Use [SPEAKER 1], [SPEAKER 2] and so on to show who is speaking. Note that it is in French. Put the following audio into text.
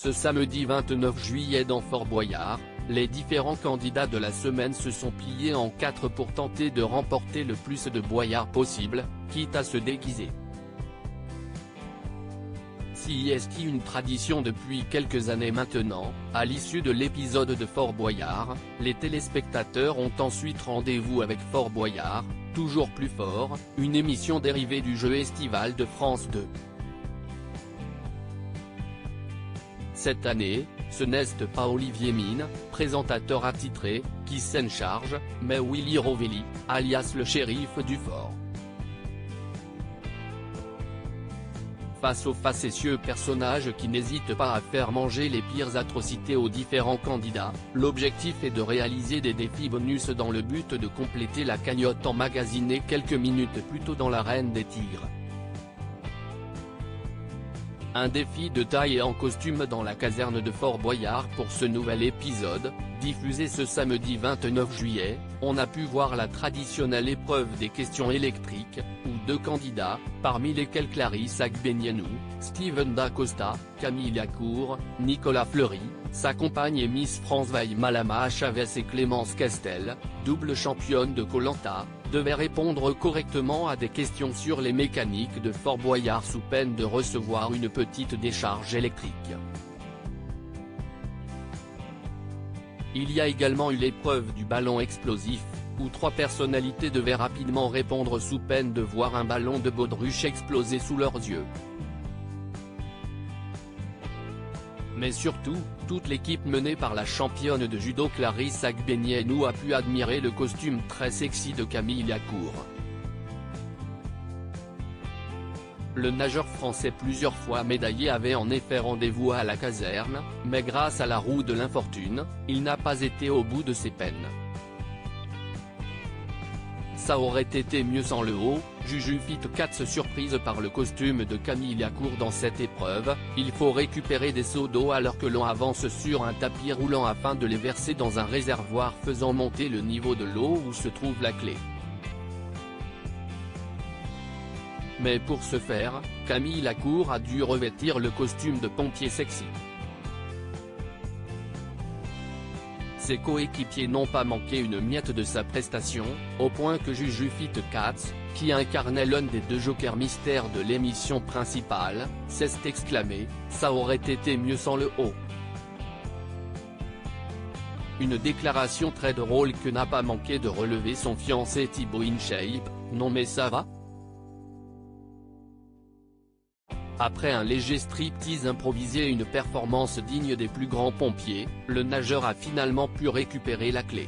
[SPEAKER 1] Ce samedi 29 juillet dans Fort Boyard, les différents candidats de la semaine se sont pliés en quatre pour tenter de remporter le plus de boyards possible, quitte à se déguiser. Si est une tradition depuis quelques années maintenant, à l'issue de l'épisode de Fort Boyard, les téléspectateurs ont ensuite rendez-vous avec Fort Boyard, toujours plus fort, une émission dérivée du jeu estival de France 2. Cette année, ce n'est pas Olivier Mine, présentateur attitré, qui s'en charge, mais Willy Rovelli, alias le shérif du fort. Face aux facétieux personnages qui n'hésitent pas à faire manger les pires atrocités aux différents candidats, l'objectif est de réaliser des défis bonus dans le but de compléter la cagnotte emmagasinée quelques minutes plus tôt dans l'arène des Tigres. Un défi de taille et en costume dans la caserne de Fort Boyard pour ce nouvel épisode, diffusé ce samedi 29 juillet, on a pu voir la traditionnelle épreuve des questions électriques, où deux candidats, parmi lesquels Clarisse Agbenienou, Steven Da Costa, Camille Lacour, Nicolas Fleury, sa compagne et Miss France Malama Chavez et Clémence Castel, double championne de Koh-Lanta, devaient répondre correctement à des questions sur les mécaniques de Fort Boyard sous peine de recevoir une petite décharge électrique. Il y a également eu l'épreuve du ballon explosif, où trois personnalités devaient rapidement répondre sous peine de voir un ballon de baudruche exploser sous leurs yeux. Mais surtout, toute l'équipe menée par la championne de judo Clarisse Agbenienou a pu admirer le costume très sexy de Camille Lacour. Le nageur français plusieurs fois médaillé avait en effet rendez-vous à la caserne, mais grâce à la roue de l'infortune, il n'a pas été au bout de ses peines. Ça aurait été mieux sans le haut, Juju Fit Katz surprise par le costume de Camille Lacour dans cette épreuve, il faut récupérer des seaux d'eau alors que l'on avance sur un tapis roulant afin de les verser dans un réservoir faisant monter le niveau de l'eau où se trouve la clé. Mais pour ce faire, Camille Lacour a dû revêtir le costume de pompier sexy. Ses coéquipiers n'ont pas manqué une miette de sa prestation, au point que Juju Fit Katz, qui incarnait l'un des deux jokers mystères de l'émission principale, s'est exclamé « Ça aurait été mieux sans le haut ». Une déclaration très drôle que n'a pas manqué de relever son fiancé Thibaut InShape, « Non mais ça va ?» Après un léger striptease improvisé et une performance digne des plus grands pompiers, le nageur a finalement pu récupérer la clé.